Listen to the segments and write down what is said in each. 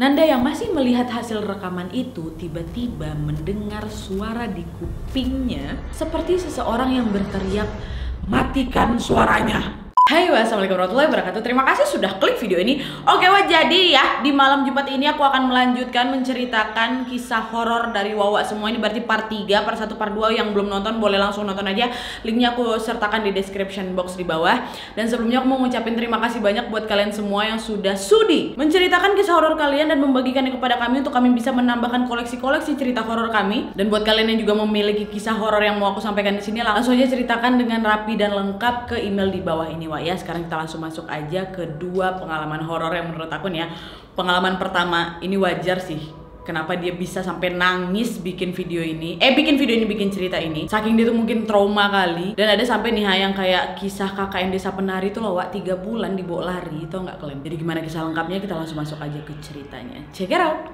Nanda yang masih melihat hasil rekaman itu tiba-tiba mendengar suara di kupingnya seperti seseorang yang berteriak, "Matikan suaranya!" Hai, wassalamualaikum warahmatullahi wabarakatuh. Terima kasih sudah klik video ini. Oke, jadi ya di malam Jumat ini aku akan melanjutkan menceritakan kisah horor dari Wawa semua. Ini berarti part 3, part 1, part 2. Yang belum nonton boleh langsung nonton aja. Linknya aku sertakan di description box di bawah. Dan sebelumnya aku mau ngucapin terima kasih banyak buat kalian semua yang sudah sudi menceritakan kisah horor kalian dan membagikannya kepada kami untuk kami bisa menambahkan koleksi-koleksi cerita horor kami. Dan buat kalian yang juga memiliki kisah horor yang mau aku sampaikan di sini, langsung aja ceritakan dengan rapi dan lengkap ke email di bawah ini, Wak. Ya, sekarang kita langsung masuk aja ke dua pengalaman horor yang menurut aku nih ya. Pengalaman pertama ini wajar sih. Kenapa dia bisa sampai nangis bikin video ini? Bikin cerita ini. Saking dia tuh mungkin trauma kali. Dan ada sampai nih yang kayak kisah KKN Desa Penari tuh loh, Wak, 3 bulan dibawa lari, tau nggak kalian? Jadi gimana kisah lengkapnya? Kita langsung masuk aja ke ceritanya. Check it out.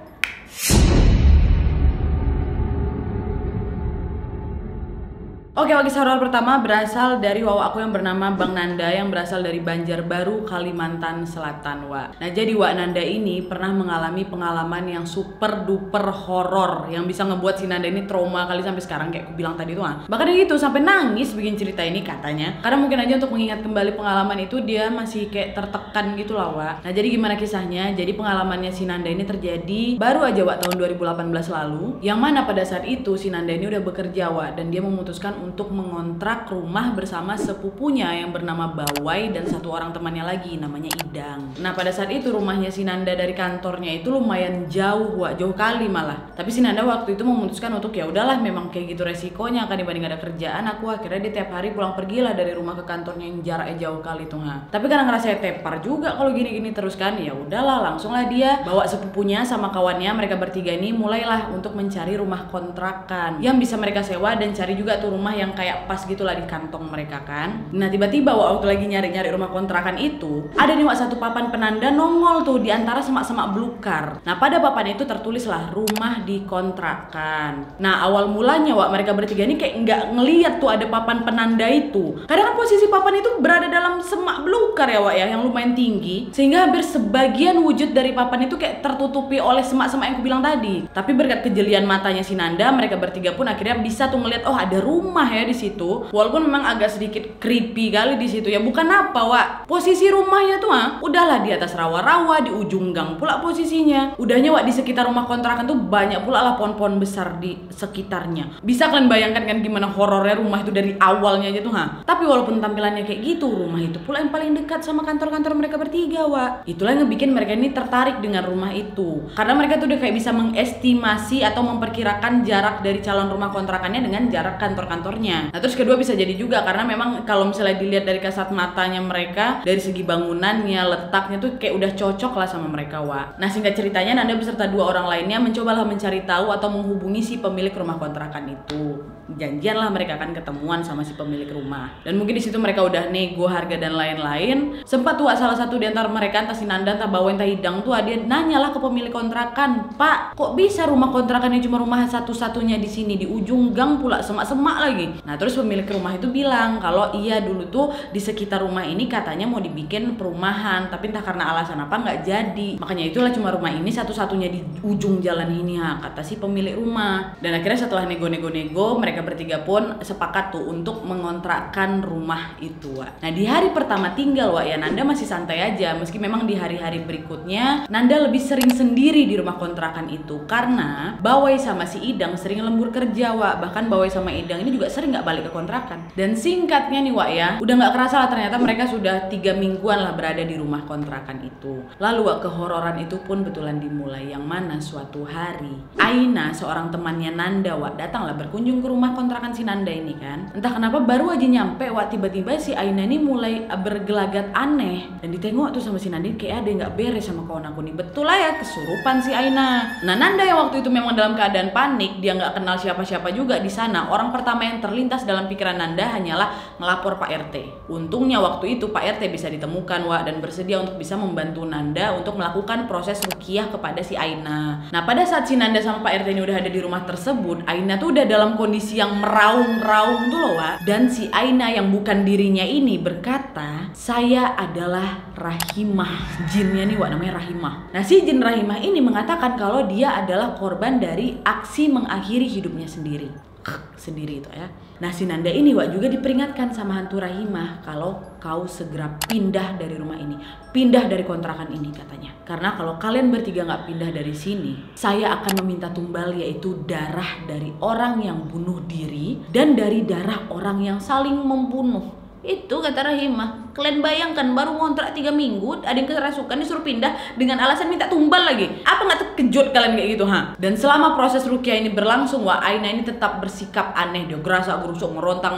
Oke, kisah horor pertama berasal dari Wawa aku yang bernama Bang Nanda yang berasal dari Banjarbaru, Kalimantan Selatan, Wak. Nah, jadi Wak Nanda ini pernah mengalami pengalaman yang super duper horor yang bisa ngebuat si Nanda ini trauma kali sampai sekarang kayak aku bilang tadi tuh. Bahkan gitu sampai nangis bikin cerita ini katanya. Karena mungkin aja untuk mengingat kembali pengalaman itu dia masih kayak tertekan gitu lah, Wak. Nah, jadi gimana kisahnya? Jadi pengalamannya si Nanda ini terjadi baru aja, Wak, tahun 2018 lalu. Yang mana pada saat itu si Nanda ini udah bekerja, Wak, dan dia memutuskan untuk mengontrak rumah bersama sepupunya yang bernama Bawai dan satu orang temannya lagi namanya Idang. Nah, pada saat itu rumahnya si Nanda dari kantornya itu lumayan jauh, Wak, jauh kali malah. Tapi si Nanda waktu itu memutuskan untuk ya udahlah, memang kayak gitu resikonya kan dibanding ada kerjaan. Aku akhirnya dia tiap hari pulang pergilah dari rumah ke kantornya yang jaraknya jauh kali tuh. Tapi karena ngerasa tepar juga kalau gini-gini terus kan, ya udahlah langsunglah dia bawa sepupunya sama kawannya, mereka bertiga ini mulailah untuk mencari rumah kontrakan yang bisa mereka sewa dan cari juga tuh rumah yang kayak pas gitulah di kantong mereka kan. Nah, tiba-tiba waktu lagi nyari-nyari rumah kontrakan itu ada nih, Wak, satu papan penanda nongol tuh di antara semak-semak belukar. Nah, pada papan itu tertulislah rumah dikontrakan. Nah, awal mulanya, Wak, mereka bertiga ini kayak nggak ngeliat tuh ada papan penanda itu. Karena kan posisi papan itu berada dalam semak belukar ya, Wak, ya, yang lumayan tinggi sehingga hampir sebagian wujud dari papan itu kayak tertutupi oleh semak-semak yang aku bilang tadi. Tapi berkat kejelian matanya si Nanda, mereka bertiga pun akhirnya bisa tuh ngeliat, oh ada rumah ya di situ. Walaupun memang agak sedikit creepy kali di situ ya. Bukan apa, Wak, posisi rumahnya tuh udahlah di atas rawa-rawa, di ujung gang pula posisinya. Udahnya, Wak, di sekitar rumah kontrakan tuh banyak pula lah pohon-pohon besar di sekitarnya. Bisa kalian bayangkan kan gimana horornya rumah itu dari awalnya aja tuh. Tapi walaupun tampilannya kayak gitu, rumah itu pula yang paling dekat sama kantor-kantor mereka bertiga, Wak. Itulah yang ngebikin mereka ini tertarik dengan rumah itu. Karena mereka tuh udah kayak bisa mengestimasi atau memperkirakan jarak dari calon rumah kontrakannya dengan jarak kantor-kantornya. Nah, terus kedua bisa jadi juga karena memang kalau misalnya dilihat dari kasat matanya mereka, dari segi bangunannya, letaknya tuh kayak udah cocok lah sama mereka, Wak. Nah, singkat ceritanya Nanda beserta dua orang lainnya mencobalah mencari tahu atau menghubungi si pemilik rumah kontrakan itu. Janjian lah mereka akan ketemuan sama si pemilik rumah. Dan mungkin di situ mereka udah nego harga dan lain-lain. Sempat tuh, Wak, salah satu di antara mereka, entah si Nanda, entah Bawa, entah Idang tuh dia nanyalah ke pemilik kontrakan, "Pak, kok bisa rumah kontrakannya cuma rumah satu-satunya di sini, di ujung gang pula, semak-semak lagi?" Nah, terus pemilik rumah itu bilang kalau iya dulu tuh di sekitar rumah ini katanya mau dibikin perumahan, tapi entah karena alasan apa nggak jadi. Makanya itulah cuma rumah ini satu-satunya di ujung jalan ini, kata si pemilik rumah. Dan akhirnya setelah nego-nego mereka bertiga pun sepakat tuh untuk mengontrakkan rumah itu, Wak. Nah, di hari pertama tinggal, Wak, ya Nanda masih santai aja, meski memang di hari-hari berikutnya Nanda lebih sering sendiri di rumah kontrakan itu karena Bawai sama si Idang sering lembur kerja, Wak. Bahkan Bawai sama Idang ini juga sering nggak balik ke kontrakan. Dan singkatnya nih, Wak, ya, udah nggak kerasa lah ternyata mereka sudah 3 mingguan lah berada di rumah kontrakan itu. Lalu, Wak, kehororan itu pun betulan dimulai, yang mana suatu hari Aina, seorang temannya Nanda, Wak, datanglah berkunjung ke rumah kontrakan si Nanda ini kan. Entah kenapa baru aja nyampe, Wak, tiba-tiba si Aina ini mulai bergelagat aneh dan ditengok tuh sama si Nanda kayak ada yang nggak beres sama kawan aku nih. Betul lah ya, kesurupan si Aina. Nah, Nanda yang waktu itu memang dalam keadaan panik, dia nggak kenal siapa-siapa juga di sana. Orang pertama yang terlintas dalam pikiran Nanda hanyalah ngelapor Pak RT. Untungnya waktu itu Pak RT bisa ditemukan, Wak, dan bersedia untuk bisa membantu Nanda untuk melakukan proses ruqyah kepada si Aina. Nah, pada saat si Nanda sama Pak RT ini udah ada di rumah tersebut, Aina tuh udah dalam kondisi yang meraung-raung tuh loh Wak. Dan si Aina yang bukan dirinya ini berkata, saya adalah Rahimah. Jinnya nih Wak namanya Rahimah. Nah si jin Rahimah ini mengatakan kalau dia adalah korban dari aksi mengakhiri hidupnya sendiri itu ya. Nah si Nanda ini Wak juga diperingatkan sama hantu Rahimah kalau kau segera pindah dari rumah ini, pindah dari kontrakan ini katanya. Karena kalau kalian bertiga nggak pindah dari sini, saya akan meminta tumbal, yaitu darah dari orang yang bunuh diri dan dari darah orang yang saling membunuh. Itu kata Rahimah. Kalian bayangkan baru ngontrak 3 minggu, ada yang kerasukan disuruh pindah dengan alasan minta tumbal lagi. Apa nggak terkejut kalian kayak gitu ha? Dan selama proses ruqyah ini berlangsung, Wak, Aina ini tetap bersikap aneh. Dia gerasa gerusuk, meronta.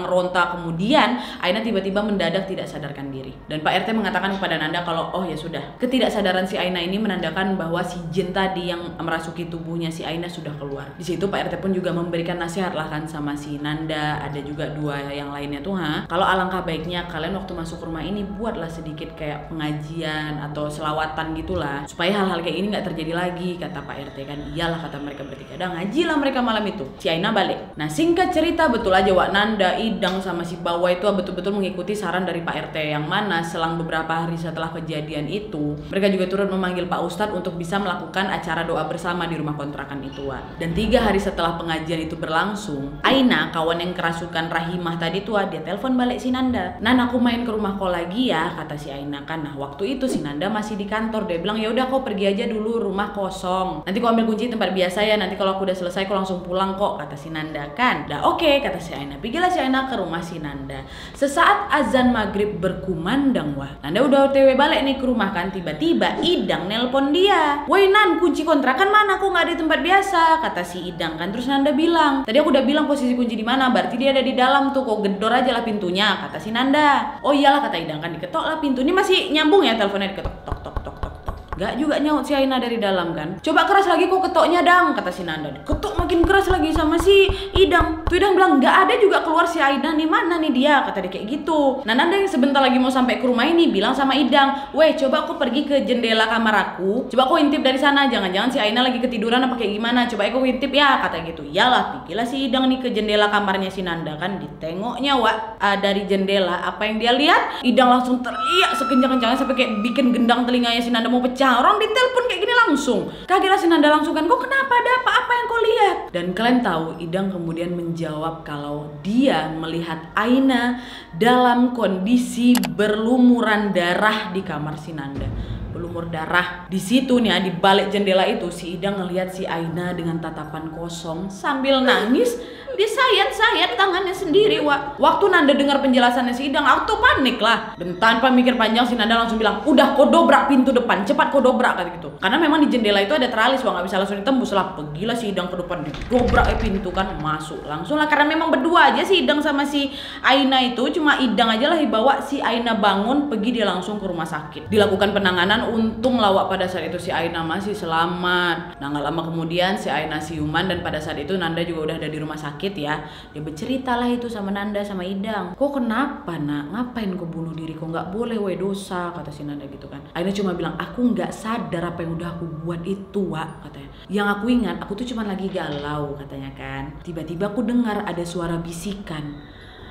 Kemudian Aina tiba-tiba mendadak tidak sadarkan diri. Dan Pak RT mengatakan kepada Nanda kalau oh ya sudah, ketidaksadaran si Aina ini menandakan bahwa si jin tadi yang merasuki tubuhnya si Aina sudah keluar. Di situ Pak RT pun juga memberikan nasihat lah kan sama si Nanda, ada juga 2 yang lainnya tuh ha. Kalau alangkah baiknya kalian waktu masuk rumah ini buatlah sedikit kayak pengajian atau selawatan gitulah supaya hal-hal kayak ini nggak terjadi lagi, kata Pak RT kan. Iyalah kata mereka bertiga, dah ngaji lah mereka malam itu. Si Aina balik. Nah singkat cerita betul aja Wak, Nanda, Idang sama si Bawa itu betul-betul mengikuti saran dari Pak RT, yang mana selang beberapa hari setelah kejadian itu mereka juga turut memanggil Pak Ustadz untuk bisa melakukan acara doa bersama di rumah kontrakan itu Wak. Dan 3 hari setelah pengajian itu berlangsung, Aina, kawan yang kerasukan Rahimah tadi tuh, dia telepon balik si Nanda. Nan aku main ke rumah kau lagi ya, kata si Aina kan. Nah waktu itu si Nanda masih di kantor. Dia bilang ya udah kau pergi aja dulu, rumah kosong. Nanti kau ambil kunci tempat biasa ya. Nanti kalau aku udah selesai kau langsung pulang kok, kata si Nanda kan. Dah oke, kata si Aina. Pergilah si Aina ke rumah si Nanda. Sesaat azan maghrib berkumandang Wah, Nanda udah OTW balik nih ke rumah kan. Tiba-tiba Idang nelpon dia. Woi Nan, kunci kontrakan mana? Kok nggak ada di tempat biasa? Kata si Idang kan. Terus Nanda bilang, tadi aku udah bilang posisi kunci di mana. Berarti dia ada di dalam tuh. Kok gedor aja lah pintunya, kata si Nanda. Oh iyalah kata Idang kan, diketok lah pintu. Ini masih nyambung ya teleponnya, diketok tok tok tok tok tok. Gak juga nyaut si Aina dari dalam kan. Coba keras lagi kok ketoknya Dang, kata si Nanda. Ketok makin keras lagi sama si Idang. Tuh Idang bilang gak ada juga keluar si Aina nih, mana nih dia, kata dia kayak gitu. Nah Nanda yang sebentar lagi mau sampai ke rumah ini bilang sama Idang, weh coba aku pergi ke jendela kamar aku, coba aku intip dari sana, jangan-jangan si Aina lagi ketiduran apa kayak gimana, coba aku intip ya, kata gitu. Iyalah, pergilah si Idang nih ke jendela kamarnya si Nanda kan. Ditengoknya Wak, dari jendela apa yang dia lihat, Idang langsung teriak sekencang-kencangnya sampai kayak bikin gendang telinganya si Nanda mau pecah. Orang ditelepon kayak gini langsung. Kagetlah si Nanda langsung kan, kok kenapa, ada apa yang kau lihat? Dan kalian tahu Idang kemudian menjawab kalau dia melihat Aina dalam kondisi berlumuran darah di kamar si Nanda. Berlumur darah. Di situ nih ya, di balik jendela itu si Idang ngelihat si Aina dengan tatapan kosong sambil nangis. Dia sayat-sayat tangannya sendiri Wak. Waktu Nanda dengar penjelasannya si Idang, auto panik lah. Dan tanpa mikir panjang si Nanda langsung bilang, udah kau dobrak pintu depan, cepat kau dobrak, kata gitu. Karena memang di jendela itu ada teralis Wak, nggak bisa langsung ditembus lah. Pergilah si Idang ke depan, didobrak pintu kan, masuk langsung lah. Karena memang berdua aja si Idang sama si Aina itu, cuma Idang aja lah dibawa. Si Aina bangun, pergi dia langsung ke rumah sakit. Dilakukan penanganan, untung lah Wak, pada saat itu si Aina masih selamat. Nah nggak lama kemudian si Aina siuman, dan pada saat itu Nanda juga udah ada di rumah sakit ya. Dia bercerita lah itu sama Nanda sama Idang. Kok kenapa nak? Ngapain kau bunuh diri? Kok nggak boleh, weh dosa, kata si Nanda gitu kan. Aina cuma bilang, aku nggak sadar apa yang udah aku buat itu Wak, katanya. Yang aku ingat, aku tuh cuma lagi galau, katanya kan. Tiba-tiba aku dengar ada suara bisikan,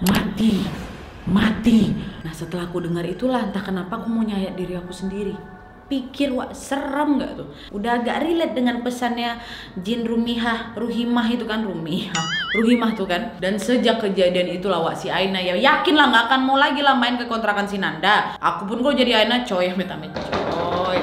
mati, mati. Nah setelah aku dengar itulah entah kenapa aku mau nyayat diri aku sendiri. Pikir Wak, serem gak tuh? Udah agak relate dengan pesannya jin Ruhimah itu kan, Ruhimah tuh kan. Dan sejak kejadian itulah Wak, si Aina ya yakin lah gak akan mau lagi lah main ke kontrakan si Nanda. Aku pun kok jadi Aina coy, amit-amit coy.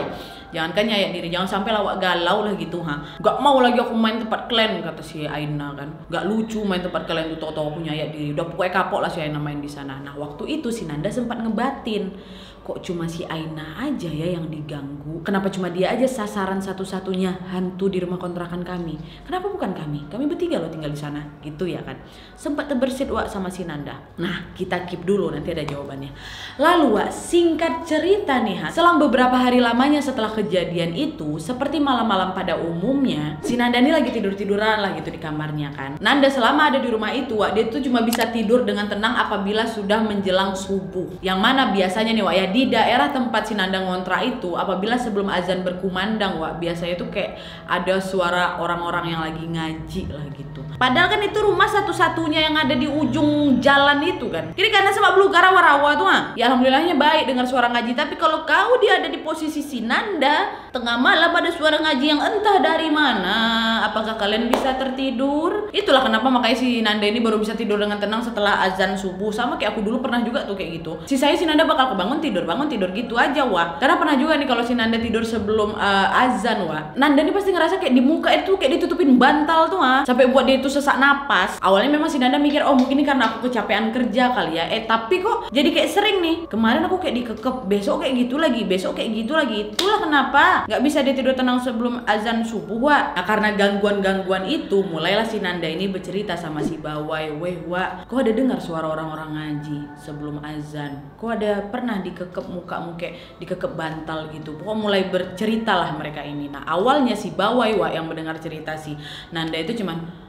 Jangan kan nyayat diri, jangan sampai lawak galau lah gitu ha. Gak mau lagi aku main tempat kalian, kata si Aina kan. Gak lucu main tempat kalian tuh, tau-tau aku nyayat diri. Udah pokoknya kapok lah si Aina main di sana. Nah waktu itu si Nanda sempat ngebatin, kok cuma si Aina aja ya yang diganggu? Kenapa cuma dia aja sasaran satu-satunya hantu di rumah kontrakan kami? Kenapa bukan kami? Kami bertiga loh tinggal di sana, gitu ya kan? Sempat terbersit Wak sama si Nanda. Nah kita keep dulu, nanti ada jawabannya. Lalu Wak, singkat cerita nih ha, selang beberapa hari lamanya setelah kejadian itu, seperti malam-malam pada umumnya, si Nanda ini lagi tidur-tiduran lah gitu di kamarnya kan. Nanda selama ada di rumah itu Wak, dia tuh cuma bisa tidur dengan tenang apabila sudah menjelang subuh. Yang mana biasanya nih Wak ya, di daerah tempat si Nanda ngontrak itu, apabila sebelum azan berkumandang, Wak, biasanya tuh kayak ada suara orang-orang yang lagi ngaji lah gitu. Padahal kan itu rumah satu-satunya yang ada di ujung jalan itu kan. Jadi karena sebab belum rawa-rawa tuh ya alhamdulillahnya baik dengar suara ngaji. Tapi kalau kau dia ada di posisi si Nanda, tengah malam ada suara ngaji yang entah dari mana, apakah kalian bisa tertidur? Itulah kenapa makanya si Nanda ini baru bisa tidur dengan tenang setelah azan subuh. Sama kayak aku dulu pernah juga tuh kayak gitu. Sisanya si Nanda bakal bangun tidur gitu aja, Wak. Karena pernah juga nih kalau si Nanda tidur sebelum azan, Wak, Nanda nih pasti ngerasa kayak di muka itu kayak ditutupin bantal tuh sampai buat dia itu sesak napas. Awalnya memang si Nanda mikir, oh mungkin ini karena aku kecapean kerja kali ya. Tapi kok jadi kayak sering nih. Kemarin aku kayak dikekep, besok kayak gitu lagi, besok kayak gitu lagi. Itulah kenapa nggak bisa dia tidur tenang sebelum azan subuh, Wak. Nah karena gangguan-gangguan itu, mulailah si Nanda ini bercerita sama si Bawai, weh Wak, kok ada dengar suara orang-orang ngaji sebelum azan? Kok ada pernah dikekep mukamu kayak dikekep bantal gitu? Pokoknya mulai berceritalah mereka ini. Nah awalnya si Bawai, Wak, yang mendengar cerita si Nanda itu cuman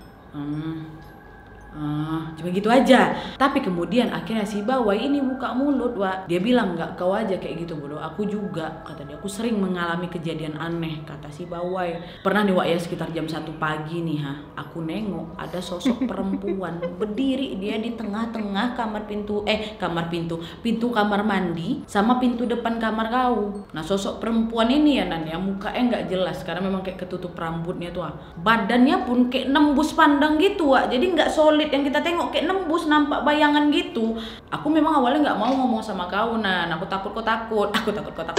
cuma gitu aja. Tapi kemudian akhirnya si Bawai ini buka mulut, Wak. Dia bilang, nggak kau aja kayak gitu bodoh, aku juga, kata dia, aku sering mengalami kejadian aneh, kata si Bawai. Pernah nih, Wak, ya sekitar jam 1 pagi nih aku nengok ada sosok perempuan berdiri dia di tengah-tengah pintu kamar mandi sama pintu depan kamar kau. Nah sosok perempuan ini ya Nan ya, mukanya nggak jelas karena memang kayak ketutup rambutnya tuh, badannya pun kayak nembus pandang gitu, Wak. Jadi nggak solid yang kita tengok, kayak nembus, nampak bayangan gitu. Aku memang awalnya nggak mau ngomong sama kau, Nan. Aku takut kau takut.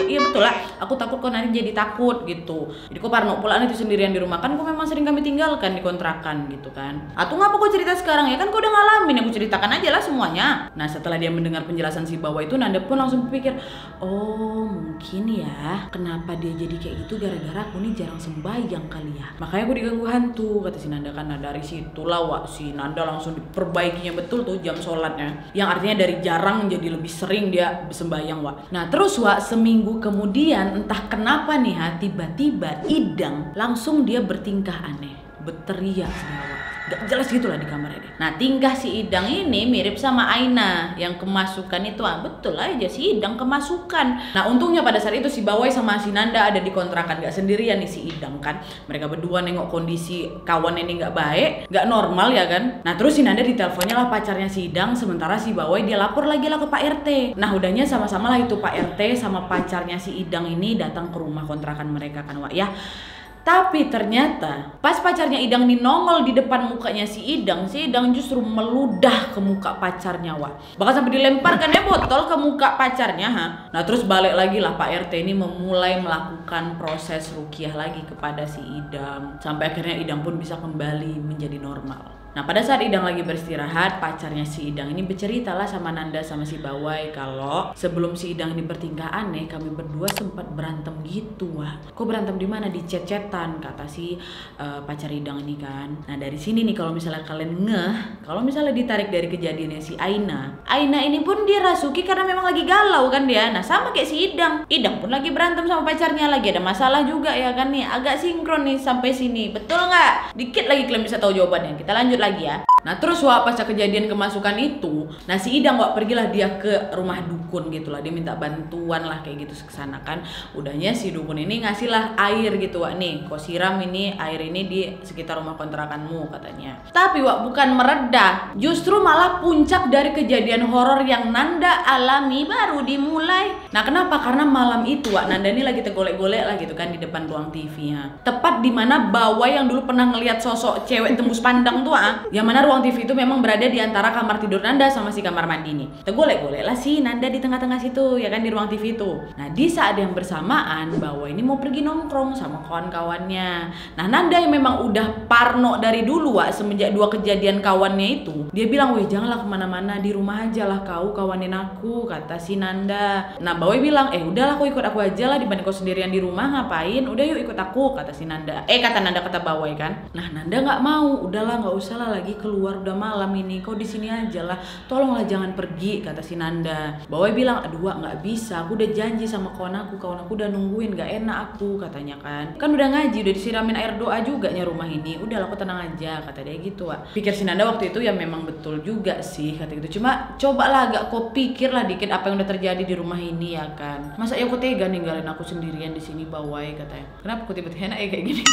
Iya betul lah, aku takut kau nanti jadi takut gitu. Jadi kau parno pulang itu sendirian di rumah, kan kau memang sering kami tinggalkan di kontrakan gitu kan. Atau ngapa kau cerita sekarang ya, kan kau udah ngalamin, aku ceritakan aja lah semuanya. Nah setelah dia mendengar penjelasan si Bawai itu, Nanda pun langsung berpikir, oh mungkin ya kenapa dia jadi kayak gitu gara-gara aku nih jarang sembahyang kali ya, makanya aku diganggu hantu, kata si Nanda kan. Nah dari situlah, Wak, si Nanda langsung diperbaikinya betul tuh jam sholatnya, yang artinya dari jarang jadi lebih sering dia sembahyang, Wak. Nah terus, Wak, seminggu kemudian entah kenapa nih tiba-tiba Idang langsung dia bertingkah aneh, berteriak, Wak. Gak jelas gitu lah di kamar ini. Nah tingkah si Idang ini mirip sama Aina yang kemasukan itu, betul aja si Idang kemasukan. Nah untungnya pada saat itu si Bawai sama si Nanda ada di kontrakan, gak sendirian nih si Idang kan. Mereka berdua nengok kondisi kawan ini gak baik, gak normal ya kan. Nah terus si Nanda diteleponnya lah pacarnya si Idang, sementara si Bawai dia lapor lagi lah ke Pak RT. Nah udahnya sama-sama lah itu Pak RT sama pacarnya si Idang ini datang ke rumah kontrakan mereka kan, Wak ya. Tapi ternyata pas pacarnya Idang ini nongol di depan mukanya si Idang justru meludah ke muka pacarnya, Wak. Bahkan sampai dilemparkan ya botol ke muka pacarnya. Nah terus balik lagi lah Pak RT ini memulai melakukan proses ruqyah lagi kepada si Idang, sampai akhirnya Idang pun bisa kembali menjadi normal. Nah pada saat Idang lagi beristirahat, pacarnya si Idang ini bercerita lah sama Nanda sama si Bawai kalau sebelum si Idang ini bertingkah aneh, kami berdua sempat berantem gitu, Wak. Kok berantem di mana? Di chat-chatan, kata si pacar Idang ini kan. Nah dari sini nih kalau misalnya kalian kalau misalnya ditarik dari kejadiannya si Aina ini pun dia rasuki karena memang lagi galau kan dia. Nah sama kayak si Idang pun lagi berantem sama pacarnya, lagi ada masalah juga ya kan nih. Agak sinkron nih sampai sini, betul nggak? Dikit lagi kalian bisa tahu jawabannya. Kita lanjut lagi ya. Nah terus, Wak, pasca kejadian kemasukan itu, nah si Idang, Wak, pergilah dia ke rumah dukun gitu lah. Dia minta bantuan lah kayak gitu ke sana kan. Udahnya si dukun ini ngasih lah air gitu, Wak, nih kau siram ini air ini di sekitar rumah kontrakanmu katanya. Tapi, Wak, bukan meredah, justru malah puncak dari kejadian horor yang Nanda alami baru dimulai. Nah kenapa? Karena malam itu, Wak, Nanda ini lagi tergolek-golek lah gitu kan di depan ruang TV-nya. Tepat di mana Bawai yang dulu pernah ngelihat sosok cewek tembus pandang tuh, yang mana ruang TV itu memang berada di antara kamar tidur Nanda sama si kamar mandi nih. Tergolek-golek lah si Nanda di tengah-tengah situ ya kan, di ruang TV itu. Nah di saat yang bersamaan Bawai ini mau pergi nongkrong sama kawan-kawannya. Nah Nanda yang memang udah parno dari dulu, Wak, semenjak 2 kejadian kawannya itu, dia bilang, weh janganlah kemana-mana, di rumah aja lah kau kawanin aku, kata si Nanda. Nah Bawai bilang, udahlah kau ikut aku aja lah, dibanding kau sendirian di rumah ngapain, udah yuk ikut aku, kata si Nanda. Kata Nanda, kata Bawai kan. Nah Nanda nggak mau, udahlah nggak usah lah lagi keluar keluar, udah malam ini, kau di sini aja lah, tolonglah jangan pergi, kata si Nanda. Bawai bilang, aduh Wak, nggak bisa, aku udah janji sama kawan aku udah nungguin, nggak enak aku, katanya kan udah ngaji, udah disiramin air doa juga nya rumah ini, udah lah kau tenang aja, kata dia gitu Wak. Pikir si Nanda waktu itu ya memang betul juga sih, kata gitu, cuma cobalah agak kau pikirlah dikit apa yang udah terjadi di rumah ini ya kan, masa ya kau tega ninggalin aku sendirian di sini Bawai, katanya. Kenapa kau tiba-tiba enak ya kayak gini?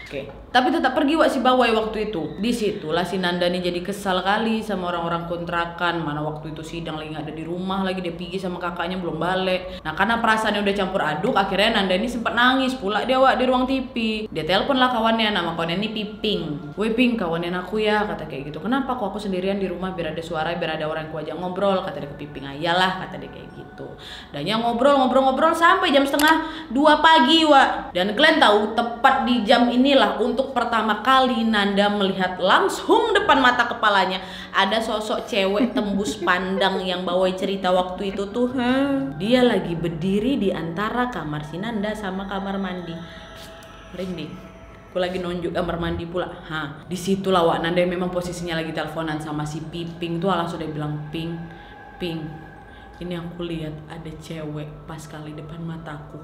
Oke, tapi tetap pergi Wak si Bawai waktu itu. Disitulah si Nanda nih jadi kesal kali sama orang-orang kontrakan. Mana waktu itu sidang lagi nggak ada di rumah, lagi dia pergi sama kakaknya belum balik. Nah karena perasaannya udah campur aduk, akhirnya Nanda ini sempat nangis pula dia Wak di ruang TV. Dia telepon lah kawannya, nama kawannya ini Piping. Woi Ping, kawannya aku ya, kata kayak gitu. Kenapa kok aku sendirian di rumah, biar ada suara, biar ada orang yang kuajak ngobrol, kata dia ke Piping. Ayalah, kata dia kayak gitu. Dan yang ngobrol sampai jam 1:30 pagi Wak. Dan kalian tahu tepat di jam inilah untuk pertama kali Nanda melihat langsung depan mata kepalanya ada sosok cewek tembus pandang yang Bawai cerita waktu itu tuh. Dia lagi berdiri di antara kamar si Nanda sama kamar mandi. Merinding. Aku lagi nunjuk kamar mandi pula. Disitulah Wak Nanda memang posisinya lagi teleponan sama si Piping tuh, langsung dia bilang, Ping, ini aku lihat ada cewek pas kali depan mataku.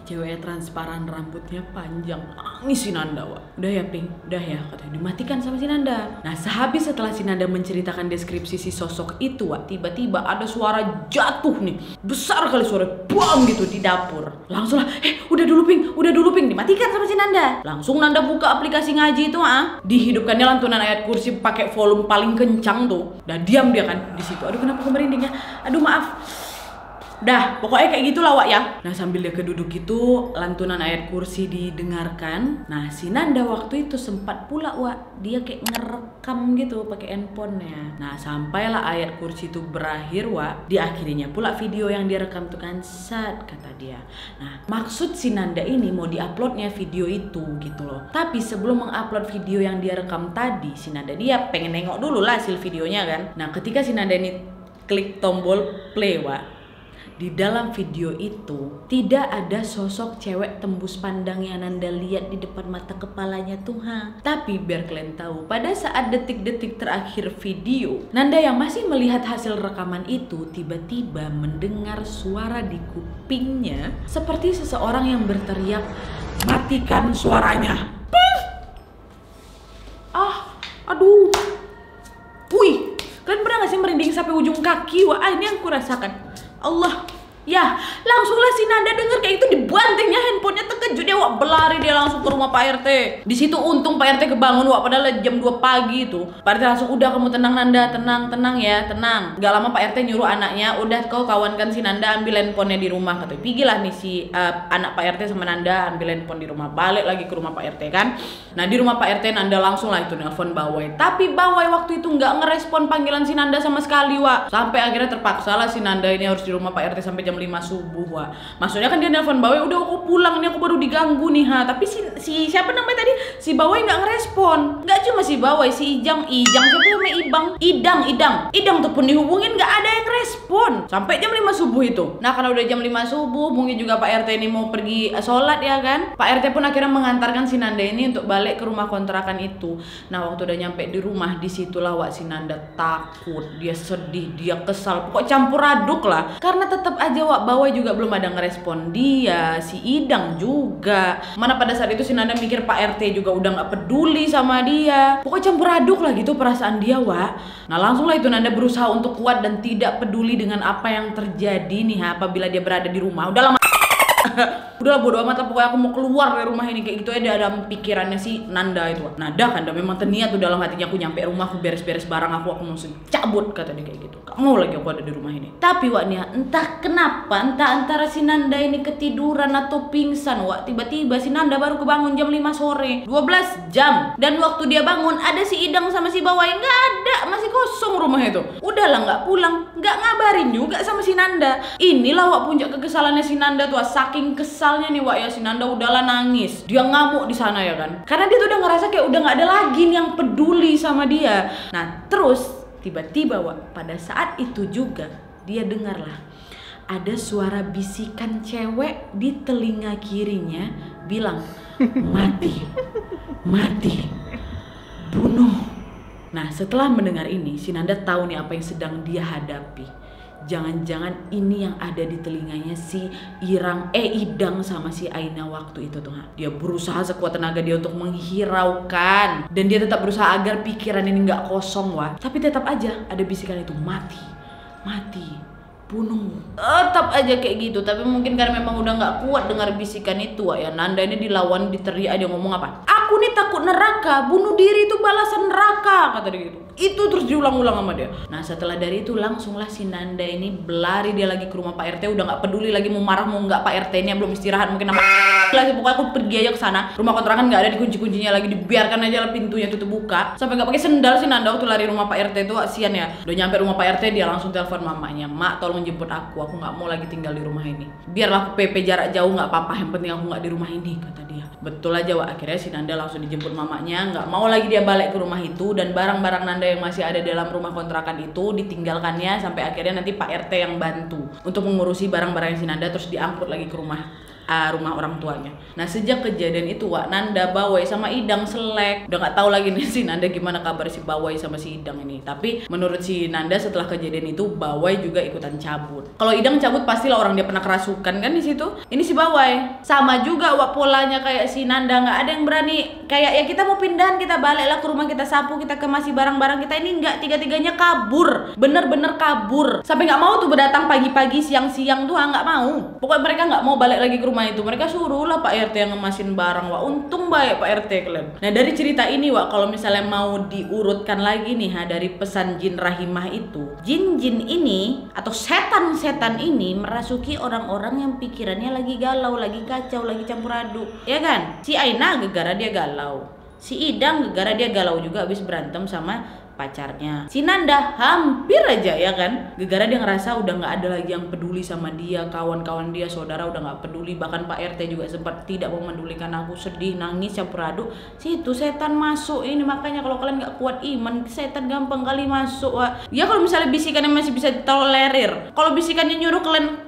Ceweknya transparan, rambutnya panjang. Nangis si Nanda Wak. Udah ya Ping, udah ya, katanya dimatikan sama si Nanda. Nah sehabis setelah si Nanda menceritakan deskripsi si sosok itu Wak, tiba-tiba ada suara jatuh nih, besar kali suara bam gitu di dapur. Langsung lah, udah dulu Ping, dimatikan sama si Nanda. Langsung Nanda buka aplikasi ngaji itu dihidupkannya lantunan ayat kursi pakai volume paling kencang tuh. Dan diam dia kan di situ. Aduh kenapa aku merinding ya? Aduh maaf. Dah, pokoknya kayak gitulah Wak ya. Nah sambil dia keduduk itu, lantunan ayat kursi didengarkan. Nah si Nanda waktu itu sempat pula Wak, dia kayak ngerekam gitu pakai handphonenya. Nah sampailah ayat kursi itu berakhir Wak, diakhirinya pula video yang dia rekam tuh kan, kata dia. Nah maksud si Nanda ini mau diuploadnya video itu gitu loh. Tapi sebelum mengupload video yang dia rekam tadi, si Nanda dia pengen nengok dulu lah hasil videonya kan. Nah ketika si Nanda ini klik tombol play Wak, di dalam video itu tidak ada sosok cewek tembus pandang yang Nanda lihat di depan mata kepalanya tuh Tapi biar kalian tahu, pada saat detik-detik terakhir video, Nanda yang masih melihat hasil rekaman itu tiba-tiba mendengar suara di kupingnya seperti seseorang yang berteriak, matikan suaranya. Aduh. Wih, kalian pernah gak sih merinding sampai ujung kaki Wak? Ini yang kurasakan. Allah, ya langsunglah si Nanda denger kayak itu, dibantingnya handphonenya, terkejut dia Wak, berlari dia langsung ke rumah Pak RT. Di situ untung Pak RT kebangun Wak, padahal jam 2 pagi itu. Pak RT langsung, udah kamu tenang Nanda, tenang ya, tenang. Gak lama Pak RT nyuruh anaknya, udah kau kawankan si Nanda, ambil handphonenya di rumah, katanya. Pigilah nih si anak Pak RT sama Nanda ambil handphone di rumah, balik lagi ke rumah Pak RT kan. Nah di rumah Pak RT Nanda langsung lah itu nelfon Bawai. Tapi Bawai waktu itu nggak ngerespon panggilan si Nanda sama sekali Wak. Sampai akhirnya terpaksa lah si Nanda ini harus di rumah Pak RT sampai jam 5 subuh Wak. Maksudnya kan dia nelfon Bawai, udah aku pulang nih, aku baru diganggu nih Tapi si siapa namanya tadi, si Bawai nggak ngerespon. Nggak cuma si Bawai, si Ijang siapa namanya, Idang tuh pun dihubungin nggak ada yang respon sampai jam 5 subuh itu. Nah karena udah jam 5 subuh, mungkin juga Pak RT ini mau pergi sholat ya kan. Pak RT pun akhirnya mengantarkan si Nanda ini untuk balik ke rumah kontrakan itu. Nah waktu udah nyampe di rumah, disitulah Wak si Nanda takut, dia sedih, dia kesal, pokok campur aduk lah. Karena tetap aja Wak Bawai juga belum ada ngerespon dia, si Idang juga. Mana pada saat itu si Nanda mikir Pak RT juga udah nggak peduli sama dia. Pokok campur aduk lah gitu perasaan dia Wak. Nah langsung lah itu Nanda berusaha untuk kuat dan tidak peduli dengan apa yang terjadi nih apabila dia berada di rumah. Udah lama udahlah bodo amat lah, pokoknya aku mau keluar dari rumah ini, kayak gitu aja dalam pikirannya si Nanda itu. Nanda kan memang terniat tuh dalam hatinya, aku nyampe rumah, aku beres-beres barang aku mau cabut, kata dia kayak gitu. Gak mau lagi aku ada di rumah ini. Tapi Wak nih entah kenapa, entah antara si Nanda ini ketiduran atau pingsan Wak, tiba-tiba si Nanda baru kebangun jam 5 sore, 12 jam. Dan waktu dia bangun ada si Idang sama si Bawai, nggak ada, masih kosong rumah itu. Udahlah nggak pulang, nggak ngabarin juga sama si Nanda. Inilah Wak puncak kekesalannya si Nanda tuh, saking kesalnya nih Wak ya, si Nanda udahlah nangis, dia ngamuk di sana ya kan, karena dia tuh udah ngerasa kayak udah nggak ada lagi yang peduli sama dia. Nah terus tiba-tiba Wak pada saat itu juga dia dengarlah ada suara bisikan cewek di telinga kirinya bilang, mati, bunuh, Nah setelah mendengar ini, si Nanda tahu nih apa yang sedang dia hadapi. Jangan-jangan ini yang ada di telinganya si Idang sama si Aina waktu itu tuh. Dia berusaha sekuat tenaga dia untuk menghiraukan, dan dia tetap berusaha agar pikiran ini nggak kosong wah. Tapi tetap aja ada bisikan itu, mati, bunuh. Tetap aja kayak gitu. Tapi mungkin karena memang udah nggak kuat dengar bisikan itu wah, ya Nanda ini dilawan, diteriak, dia ngomong apa? Aku nih takut neraka, bunuh diri itu balasan neraka, kata dia gitu. Itu terus diulang-ulang sama dia. Nah setelah dari itu langsunglah si Nanda ini berlari dia lagi ke rumah Pak RT. Udah nggak peduli lagi mau marah mau nggak, Pak RT nya belum istirahat mungkin lagi. Pokoknya aku pergi aja ke sana. Rumah kontrakan nggak ada dikunci-kuncinya lagi, dibiarkan aja lah pintunya tutup buka. Sampai nggak pakai sendal si Nanda waktu lari rumah Pak RT itu. Kasian ya. Udah nyampe rumah Pak RT dia langsung telepon mamanya. Mak tolong jemput aku nggak mau lagi tinggal di rumah ini. Biarlah aku PP jarak jauh nggak apa-apa, yang penting aku nggak di rumah ini, kata dia. Betul aja wah, akhirnya si Nanda langsung dijemput mamanya. Nggak mau lagi dia balik ke rumah itu, dan barang-barang Nanda yang masih ada dalam rumah kontrakan itu ditinggalkannya sampai akhirnya nanti Pak RT yang bantu untuk mengurusi barang-barang si Nanda, terus diangkut lagi ke rumah orang tuanya. Nah sejak kejadian itu wak, Nanda, Bawai sama Idang selek. Udah nggak tahu lagi nih si Nanda gimana kabar si Bawai sama si Idang ini. Tapi menurut si Nanda setelah kejadian itu Bawai juga ikutan cabut. Kalau Idang cabut pastilah orang dia pernah kerasukan kan di situ. Ini si Bawai sama juga wak, polanya kayak si Nanda, nggak ada yang berani kayak ya kita mau pindahan, kita baliklah ke rumah, kita sapu, kita kemasi barang-barang kita. Ini nggak, tiga-tiganya kabur, bener-bener kabur. Sampai nggak mau tuh berdatang pagi-pagi, siang-siang tuh nggak mau. Pokoknya mereka nggak mau balik lagi ke rumah itu. Mereka suruh lah Pak RT yang ngemasin barang wak. Untung baik Pak RT kalian. Nah dari cerita ini wak, kalau misalnya mau diurutkan lagi nih dari pesan jin rahimah itu, jin-jin ini atau setan-setan ini merasuki orang-orang yang pikirannya lagi galau, lagi kacau, lagi campur aduk, ya kan? Si Aina gegara dia galau, si Idang gegara dia galau juga habis berantem sama pacarnya. Si Nanda hampir aja ya kan, gegara dia ngerasa udah nggak ada lagi yang peduli sama dia, kawan-kawan dia, saudara udah nggak peduli, bahkan Pak RT juga sempat tidak memedulikan aku, sedih, nangis, campur aduk. Situ setan masuk ini. Makanya kalau kalian nggak kuat iman, setan gampang kali masuk wak. Ya kalau misalnya bisikannya masih bisa ditolerir, kalau bisikannya nyuruh kalian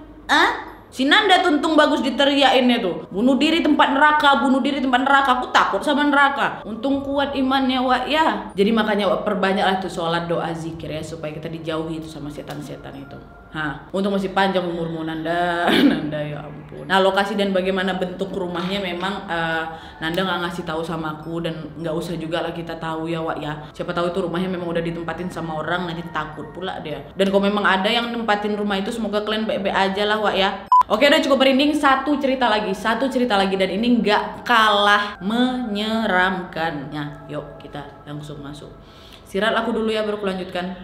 si Nanda tuntung bagus diteriakinnya tuh, bunuh diri tempat neraka, bunuh diri tempat neraka. Aku takut sama neraka. Untung kuat imannya wak ya. Jadi makanya wak, perbanyaklah tuh sholat, doa, zikir ya, supaya kita dijauhi itu sama setan-setan itu. Untung masih panjang umurmu Nanda. Nanda ya ampun. Nah lokasi dan bagaimana bentuk rumahnya memang Nanda nggak ngasih tahu sama aku, dan nggak usah juga lah kita tahu ya wak ya. Siapa tahu itu rumahnya memang udah ditempatin sama orang, nanti takut pula dia. Dan kalau memang ada yang nempatin rumah itu, semoga kalian baik-baik aja lah wak ya. Oke udah cukup merinding, satu cerita lagi dan ini nggak kalah menyeramkan. Nah yuk kita langsung masuk. Istirahat aku dulu ya, baru kulanjutkan.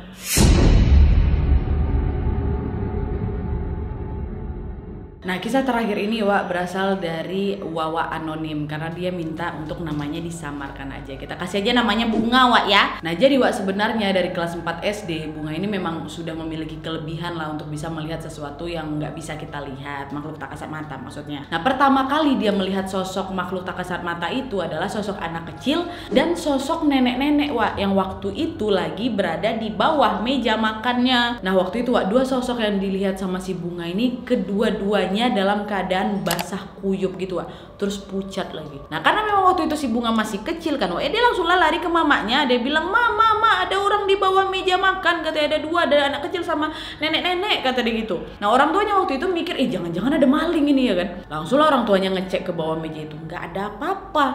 Nah kisah terakhir ini wak berasal dari Wawa Anonim, karena dia minta untuk namanya disamarkan aja. Kita kasih aja namanya Bunga wak ya. Nah jadi wak, sebenarnya dari kelas 4 SD Bunga ini memang sudah memiliki kelebihan lah untuk bisa melihat sesuatu yang nggak bisa kita lihat, makhluk tak kasat mata maksudnya. Nah pertama kali dia melihat sosok makhluk tak kasat mata itu adalah sosok anak kecil dan sosok nenek-nenek wak, yang waktu itu lagi berada di bawah meja makannya. Nah waktu itu wak, dua sosok yang dilihat sama si Bunga ini kedua-duanya dalam keadaan basah kuyup gitu wak, terus pucat lagi. Nah karena memang waktu itu si Bunga masih kecil kan wak, dia langsung lah lari ke mamanya. Dia bilang, mama ada orang di bawah meja makan, katanya ada dua, ada anak kecil sama nenek-nenek, kata dia gitu. Nah orang tuanya waktu itu mikir, jangan-jangan ada maling ini ya kan. Langsung lah orang tuanya ngecek ke bawah meja itu, nggak ada apa-apa.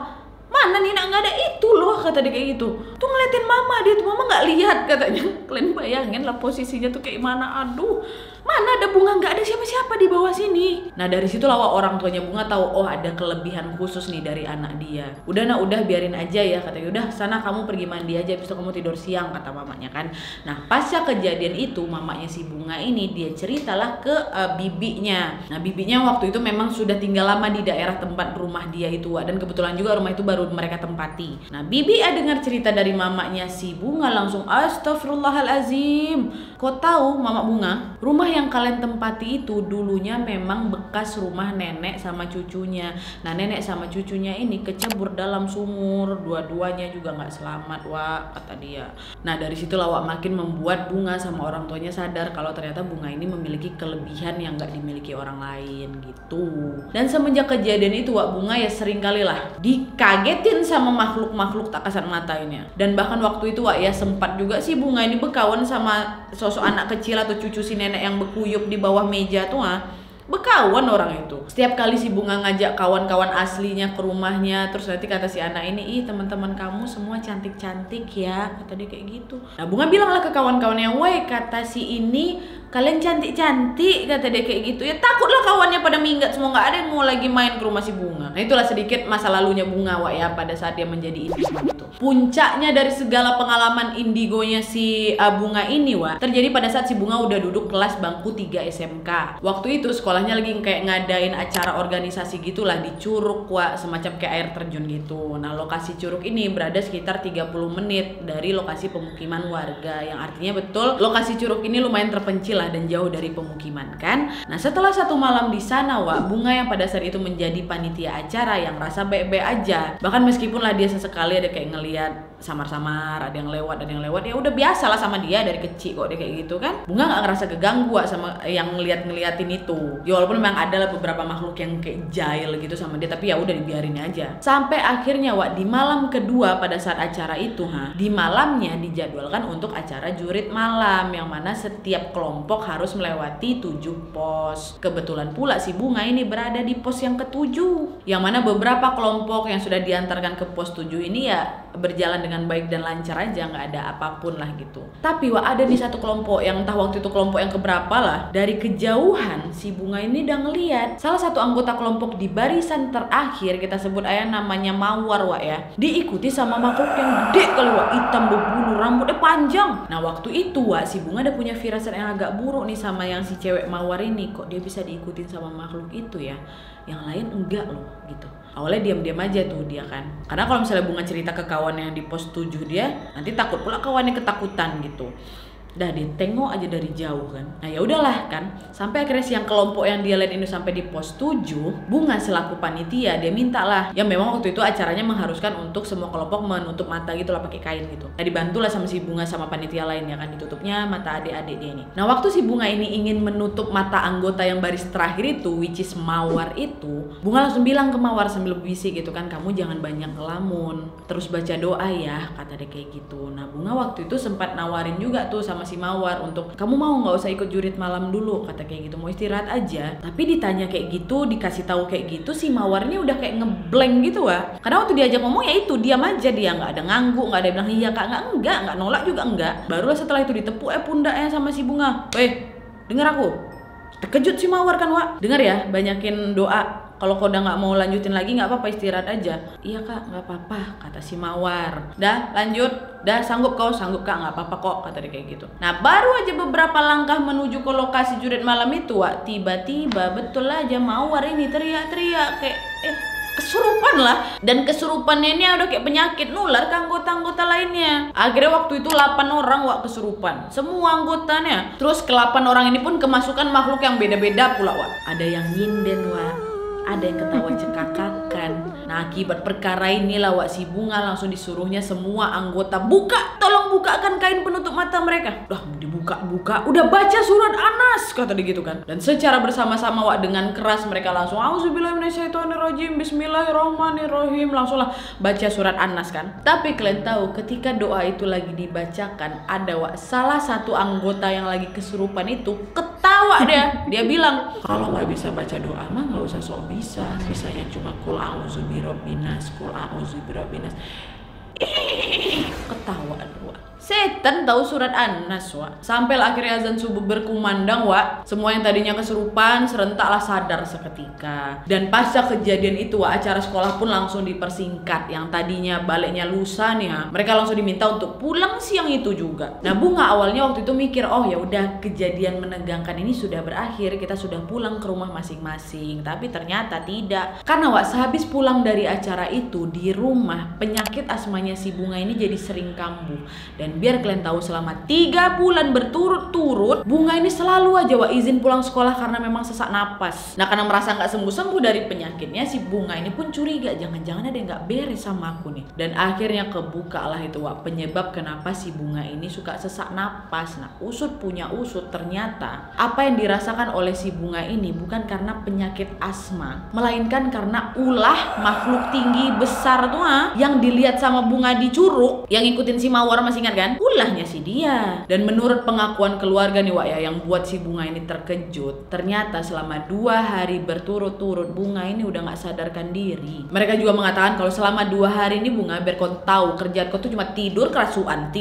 Mana nih, nggak ada itu loh, kata dia kayak gitu. Tuh ngeliatin mama, dia tuh mama nggak lihat katanya. Kalian bayangin lah posisinya tuh kayak mana. Aduh, mana ada Bunga, nggak ada siapa-siapa di bawah sini. Nah dari situ lah orang tuanya Bunga tahu, oh ada kelebihan khusus nih dari anak dia. Udah biarin aja ya, katanya. Udah sana kamu pergi mandi aja, habis itu kamu tidur siang, kata mamanya kan. Nah pasca kejadian itu mamanya si Bunga ini dia ceritalah ke bibinya. Nah bibinya waktu itu memang sudah tinggal lama di daerah tempat rumah dia itu dan kebetulan juga rumah itu baru mereka tempati. Nah bibi dengar cerita dari mamanya si Bunga langsung, astagfirullahalazim, kau tahu mama Bunga, rumah yang kalian tempati itu dulunya memang bekas rumah nenek sama cucunya. Nah nenek sama cucunya ini kecebur dalam sumur, dua-duanya juga nggak selamat Wak, kata dia. Nah dari situlah Wak makin membuat Bunga sama orang tuanya sadar kalau ternyata Bunga ini memiliki kelebihan yang nggak dimiliki orang lain gitu. Dan semenjak kejadian itu Wak, Bunga ya sering kali lah dikagetin sama makhluk-makhluk tak kasat mata ini. Dan bahkan waktu itu Wak ya sempat juga sih Bunga ini berkawan sama sosok anak kecil atau cucu si nenek yang berkuyup di bawah meja tuh berkawan orang itu. Setiap kali si Bunga ngajak kawan-kawan aslinya ke rumahnya, terus nanti kata si anak ini, ih teman-teman kamu semua cantik-cantik ya, kata dia kayak gitu. Nah Bunga bilang lah ke kawan-kawannya, woi kata si ini kalian cantik-cantik, kata dia kayak gitu. Ya takutlah kawannya pada minggat semua, nggak ada yang mau lagi main ke rumah si Bunga. Nah itulah sedikit masa lalunya Bunga Wak ya pada saat dia menjadi indigo itu. Puncaknya dari segala pengalaman indigonya si Bunga ini Wak terjadi pada saat si Bunga udah duduk kelas bangku 3 SMK. Waktu itu sekolahnya lagi kayak ngadain acara organisasi gitulah di Curug Wak, semacam kayak air terjun gitu. Nah lokasi Curug ini berada sekitar 30 menit dari lokasi pemukiman warga, yang artinya betul lokasi Curug ini lumayan terpencil lah dan jauh dari pemukiman kan. Nah setelah satu malam di sana Wak, Bunga yang pada saat itu menjadi panitia acara yang rasa baik-baik aja, bahkan meskipun lah dia sesekali ada kayak ngelihat samar-samar, ada yang lewat, ya udah biasa lah sama dia dari kecil kok dia kayak gitu kan. Bunga nggak ngerasa keganggu Wak sama yang ngeliatin itu. Ya walaupun memang ada lah beberapa makhluk yang kayak jahil gitu sama dia, tapi ya udah dibiarin aja. Sampai akhirnya Wak di malam kedua pada saat acara itu di malamnya dijadwalkan untuk acara jurit malam, yang mana setiap kelompok harus melewati 7 pos. Kebetulan pula si Bunga ini berada di pos yang ke-7, yang mana beberapa kelompok yang sudah diantarkan ke pos 7 ini ya berjalan dengan baik dan lancar aja, nggak ada apapun lah gitu. Tapi Wak ada di satu kelompok yang entah waktu itu kelompok yang keberapa lah, dari kejauhan si Bunga ini udah ngeliat salah satu anggota kelompok di barisan terakhir, kita sebut aja namanya Mawar Wak ya, diikuti sama makhluk yang gede kali Wak, hitam berbulu, rambutnya panjang. Nah waktu itu Wak si Bunga udah punya firasat yang agak buruk nih sama yang si cewek Mawar ini, kok dia bisa diikutin sama makhluk itu ya, yang lain enggak loh gitu. Awalnya diam-diam aja tuh dia kan, karena kalau misalnya Bunga cerita ke kawannya yang di pos 7 dia nanti takut pula kawannya ketakutan gitu. Dah dia tengok aja dari jauh kan. Nah ya udahlah kan, sampai akhirnya si yang kelompok yang dia lihat ini sampai di pos 7, Bunga selaku panitia dia minta lah, ya memang waktu itu acaranya mengharuskan untuk semua kelompok menutup mata gitu lah pakai kain gitu. Nah dibantulah sama si Bunga sama panitia lain ya kan, ditutupnya mata adik-adik dia ini. Nah waktu si Bunga ini ingin menutup mata anggota yang baris terakhir itu, which is Mawar itu, Bunga langsung bilang ke Mawar sambil bisik gitu kan, kamu jangan banyak ngelamun, terus baca doa ya, kata dia kayak gitu. Nah Bunga waktu itu sempat nawarin juga tuh sama si Mawar untuk, kamu mau nggak usah ikut jurit malam dulu, kata kayak gitu, mau istirahat aja. Tapi ditanya kayak gitu, dikasih tahu kayak gitu, si Mawar ini udah kayak ngeblank gitu Wak. Karena waktu diajak ngomong ya itu diam aja, dia nggak ada ngangguk, nggak ada bilang iya kak, nggak nolak juga enggak. Barulah setelah itu ditepuk pundaknya sama si Bunga, weh denger aku. Terkejut si Mawar kan Wak, denger ya, banyakin doa. Kalau kau udah nggak mau lanjutin lagi nggak apa-apa, istirahat aja. Iya kak, nggak apa-apa, kata si Mawar. Dah lanjut, dah sanggup kau, sanggup kak, nggak apa-apa kok, kata dia kayak gitu. Nah baru aja beberapa langkah menuju ke lokasi jurit malam itu Wak, tiba-tiba betul aja Mawar ini teriak-teriak kayak kesurupan lah. Dan kesurupannya ini udah kayak penyakit nular ke anggota-anggota lainnya. Akhirnya waktu itu 8 orang Wak kesurupan, semua anggotanya. Terus ke-8 orang ini pun kemasukan makhluk yang beda-beda pula Wak. Ada yang nyinden Wak, ada yang ketawa cekakakan. Nah akibat perkara inilah Wak si Bunga langsung disuruhnya semua anggota buka, tolong bukakan kain penutup mata mereka. Udah dibuka, udah baca surat Anas, kata dia gitu kan. Dan secara bersama-sama Wak dengan keras mereka langsung auzubillahiminasyaitonirrajim, bismillahirrahmanirrahim, langsung lah baca surat Anas kan. Tapi kalian tahu ketika doa itu lagi dibacakan, ada Wak salah satu anggota yang lagi kesurupan itu ketawa dia bilang, kalau nggak bisa baca doa mah nggak usah sok bisanya cuma kul a'udzu birabbinas, kul a'udzu birabbinas. Ketawa Wak. Setan tahu surat An-Nas Wak. Sampai akhirnya azan subuh berkumandang Wak, semua yang tadinya kesurupan serentaklah sadar seketika. Dan pasca kejadian itu Wak, acara sekolah pun langsung dipersingkat. Yang tadinya baliknya lusa nih mereka langsung diminta untuk pulang siang itu juga. Nah Bunga awalnya waktu itu mikir, oh ya udah kejadian menegangkan ini sudah berakhir, kita sudah pulang ke rumah masing-masing. Tapi ternyata tidak. Karena Wak sehabis pulang dari acara itu di rumah, penyakit asmanya si Bunga ini jadi sering kambuh. Dan Dan biar kalian tahu, selama 3 bulan berturut-turut bunga ini selalu aja izin pulang sekolah karena memang sesak napas. Nah, karena merasa nggak sembuh-sembuh dari penyakitnya, si bunga ini pun curiga, jangan-jangan ada yang nggak beres sama aku nih. Dan akhirnya kebuka lah itu penyebab kenapa si bunga ini suka sesak napas. Nah, usut punya usut, ternyata apa yang dirasakan oleh si bunga ini bukan karena penyakit asma, melainkan karena ulah makhluk tinggi besar tuh yang dilihat sama bunga di curug, yang ikutin si mawar, masih ingat kan? Ulahnya si dia. Dan menurut pengakuan keluarga nih yang buat si bunga ini terkejut, ternyata selama 2 hari berturut-turut bunga ini udah nggak sadarkan diri. Mereka juga mengatakan kalau selama 2 hari ini bunga, biar kau tahu kerjaan kau tuh cuma tidur kerasuan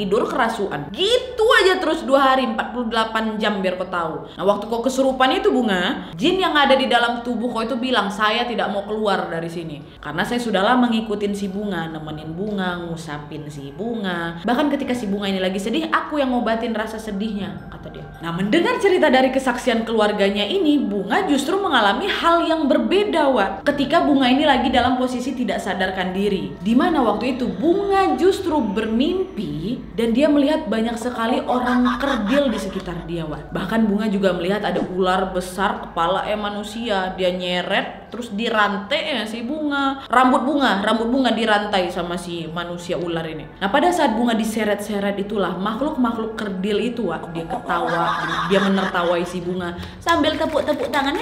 gitu aja terus 2 hari 48 jam, biar kau tahu. Nah, waktu kau kesurupan itu bunga, jin yang ada di dalam tubuh kau itu bilang, saya tidak mau keluar dari sini karena saya sudah lama ngikutin si bunga, nemenin bunga, ngusapin si bunga. Bahkan ketika si bunga ini lagi sedih, aku yang ngobatin rasa sedihnya, kata dia. Nah, mendengar cerita dari kesaksian keluarganya ini, bunga justru mengalami hal yang berbeda ketika bunga ini lagi dalam posisi tidak sadarkan diri. Dimana waktu itu bunga justru bermimpi dan dia melihat banyak sekali orang kerdil di sekitar dia Bahkan bunga juga melihat ada ular besar kepala manusia, dia nyeret terus dirantai si bunga. Rambut bunga dirantai sama si manusia ular ini. Nah, pada saat bunga diseret-seret itulah makhluk-makhluk kerdil itu dia ketawa, dia menertawai si bunga sambil tepuk-tepuk tangan,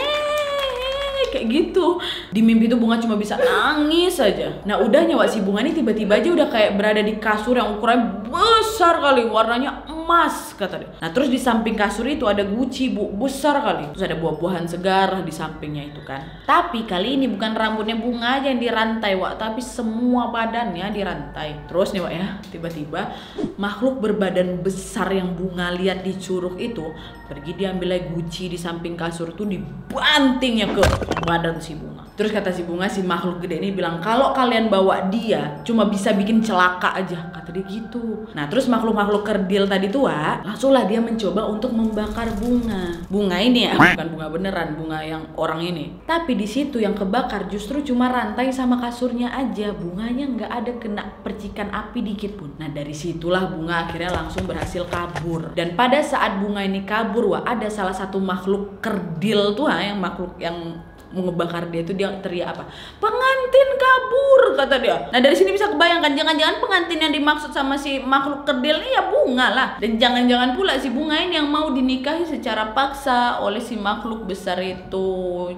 kayak gitu. Di mimpi itu bunga cuma bisa nangis saja. Nah, udahnya si bunga ini tiba-tiba aja udah kayak berada di kasur yang ukurannya besar kali, warnanya emas, kata dia. Nah, terus di samping kasur itu ada guci besar kali. Terus ada buah-buahan segar di sampingnya itu kan. Tapi kali ini bukan rambutnya bunga aja yang dirantai tapi semua badannya dirantai. Terus nih tiba-tiba makhluk berbadan besar yang bunga lihat di curug itu pergi diambil guci di samping kasur tuh, dibantingnya ke badan si bunga. Terus kata si bunga, si makhluk gede ini bilang, kalau kalian bawa dia cuma bisa bikin celaka aja, kata dia gitu. Nah, terus makhluk-makhluk kerdil tadi tuh langsunglah dia mencoba untuk membakar bunga ini bukan bunga beneran, bunga yang orang ini. Tapi di situ yang kebakar justru cuma rantai sama kasurnya aja, bunganya nggak ada kena percikan api dikit pun. Nah, dari situlah bunga akhirnya langsung berhasil kabur. Dan pada saat bunga ini kabur ada salah satu makhluk kerdil tuh yang makhluk yang ngebakar dia itu, dia teriak apa? Pengantin kabur, kata dia. Nah, dari sini bisa kebayangkan jangan-jangan pengantin yang dimaksud sama si makhluk kerdil ini bunga lah. Dan jangan-jangan pula si bunga ini yang mau dinikahi secara paksa oleh si makhluk besar itu,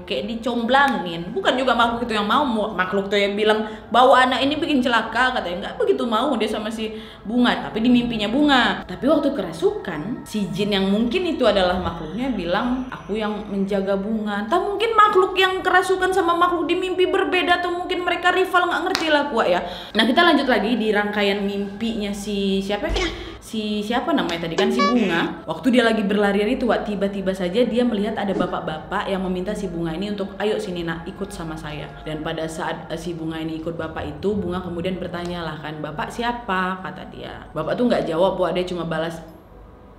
kayak dicomblangin. Bukan juga makhluk itu yang mau, makhluk tuh yang bilang bawa anak ini bikin celaka, katanya nggak begitu mau dia sama si bunga, tapi di mimpinya bunga. Tapi waktu kerasukan, si jin yang mungkin itu adalah makhluknya bilang, aku yang menjaga bunga. Entah mungkin makhluk yang kerasukan sama makhluk di mimpi berbeda, atau mungkin mereka rival, nggak ngerti lah ya. Nah, kita lanjut lagi di rangkaian mimpinya si siapa namanya tadi kan, si bunga. Waktu dia lagi berlarian itu tiba-tiba saja dia melihat ada bapak-bapak yang meminta si bunga ini untuk, ayo sini nak, ikut sama saya. Dan pada saat si bunga ini ikut bapak itu, bunga kemudian bertanya lah kan, bapak siapa, kata dia. Bapak tuh nggak jawab dia cuma balas,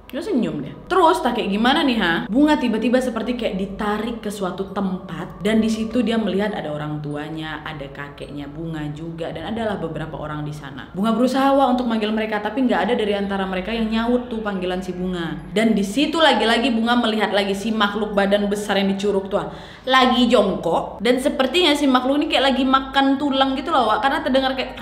dia senyum deh. Terus tak kayak gimana nih bunga tiba-tiba seperti kayak ditarik ke suatu tempat, dan di situ dia melihat ada orang tuanya, ada kakeknya bunga juga, dan adalah beberapa orang di sana. Bunga berusaha untuk manggil mereka, tapi nggak ada dari antara mereka yang nyaut tuh panggilan si bunga. Dan di situ lagi-lagi bunga melihat lagi si makhluk badan besar yang di curug tuh lagi jongkok, dan sepertinya si makhluk ini kayak lagi makan tulang gitu loh karena terdengar kayak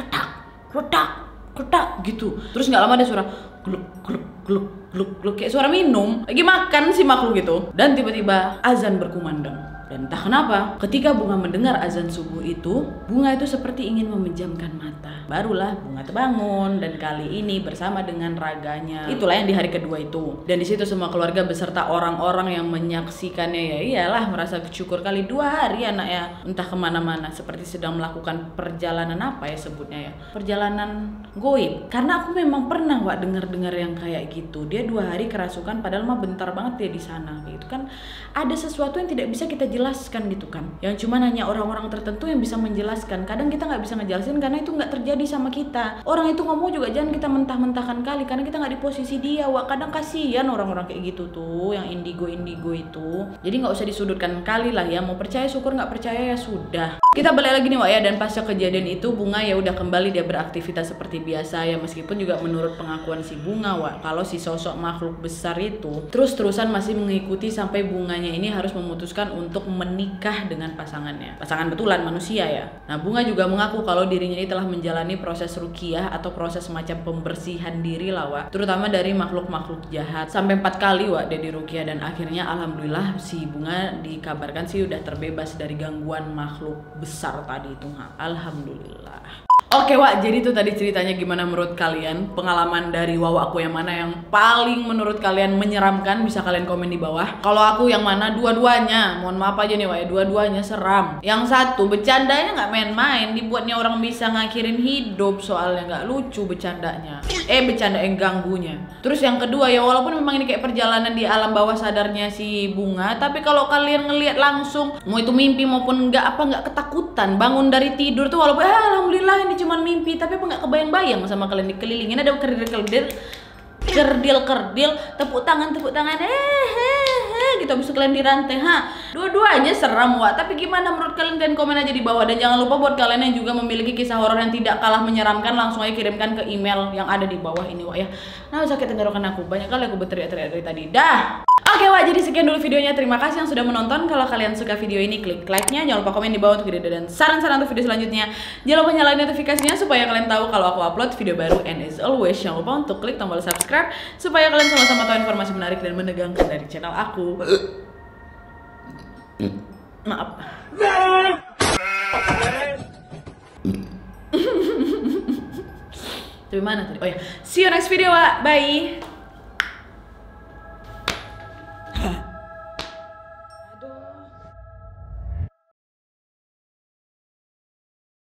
retak gitu. Terus nggak lama ada suara gluk gluk gluk gluk gluk, kayak suara minum, lagi makan si makhluk itu. Dan tiba-tiba azan berkumandang. Dan entah kenapa ketika bunga mendengar azan subuh itu, bunga itu seperti ingin memejamkan mata. Barulah bunga terbangun, dan kali ini bersama dengan raganya. Itulah yang di hari kedua itu. Dan di situ semua keluarga beserta orang-orang yang menyaksikannya iyalah merasa bersyukur kali. 2 hari anaknya entah kemana-mana, seperti sedang melakukan perjalanan apa ya sebutnya perjalanan goib. Karena aku memang pernah dengar-dengar yang kayak gitu. Dia 2 hari kerasukan padahal bentar banget dia di sana. Itu kan ada sesuatu yang tidak bisa kita jelaskan gitu kan, yang cuman hanya orang-orang tertentu yang bisa menjelaskan. Kadang kita nggak bisa ngejelasin karena itu nggak terjadi sama kita. Orang itu ngomong juga jangan kita mentah-mentahkan kali, karena kita nggak di posisi dia, Wak. Kadang kasihan orang-orang kayak gitu tuh, yang indigo itu. Jadi nggak usah disudutkan kali lah ya. Mau percaya syukur, nggak percaya ya sudah. Kita balik lagi nih, Wak ya. Dan pasca kejadian itu Bunga ya udah kembali dia beraktivitas seperti biasa ya, meskipun juga menurut pengakuan si Bunga, Wak, kalau si sosok makhluk besar itu terus-terusan masih mengikuti sampai Bunganya ini harus memutuskan untuk menikah dengan pasangannya. Pasangan betulan manusia ya. Nah, Bunga juga mengaku kalau dirinya ini telah menjalani proses ruqyah atau proses semacam pembersihan diri lah, Wak, terutama dari makhluk-makhluk jahat. Sampai 4 kali, Wak, dia diruqyah dan akhirnya alhamdulillah si Bunga dikabarkan sih udah terbebas dari gangguan makhluk besar tadi itu. Alhamdulillah. Oke, Wak, jadi itu tadi ceritanya. Gimana menurut kalian? Pengalaman dari Wawa aku yang mana yang paling menurut kalian menyeramkan? Bisa kalian komen di bawah. Kalau aku yang mana? Dua-duanya. Mohon maaf aja nih, Wak ya, dua-duanya seram. Yang satu bercandanya nggak main-main, dibuatnya orang bisa ngakhirin hidup, soalnya nggak lucu bercandanya. Bercanda yang ganggunya. Terus yang kedua ya, walaupun memang ini kayak perjalanan di alam bawah sadarnya si Bunga, tapi kalau kalian ngelihat langsung, mau itu mimpi maupun nggak ketakutan, bangun dari tidur tuh walaupun alhamdulillah ini cuman mimpi, tapi apa nggak kebayang-bayang sama kalian dikelilingin ada kerdil, tepuk tangan gitu, habis kalian dirantai. Dua-duanya seram, Wak. Tapi gimana menurut kalian? Kalian komen aja di bawah. Dan jangan lupa buat kalian yang juga memiliki kisah horor yang tidak kalah menyeramkan, langsung aja kirimkan ke email yang ada di bawah ini, Wak ya. Nah, sakit tenggorokan aku, banyak kali aku berteriak-teriak dari tadi. Dah. Oke, Wak, jadi sekian dulu videonya. Terima kasih yang sudah menonton. Kalau kalian suka video ini, klik like-nya. Jangan lupa komen di bawah untuk ide dan saran-saran untuk video selanjutnya. Jangan lupa nyalain notifikasinya supaya kalian tahu kalau aku upload video baru. And as always, jangan lupa untuk klik tombol subscribe supaya kalian sama-sama tahu informasi menarik dan menegangkan dari channel aku. Maaf. Dari mana tadi? Oh ya, see you next video, Wak. Bye.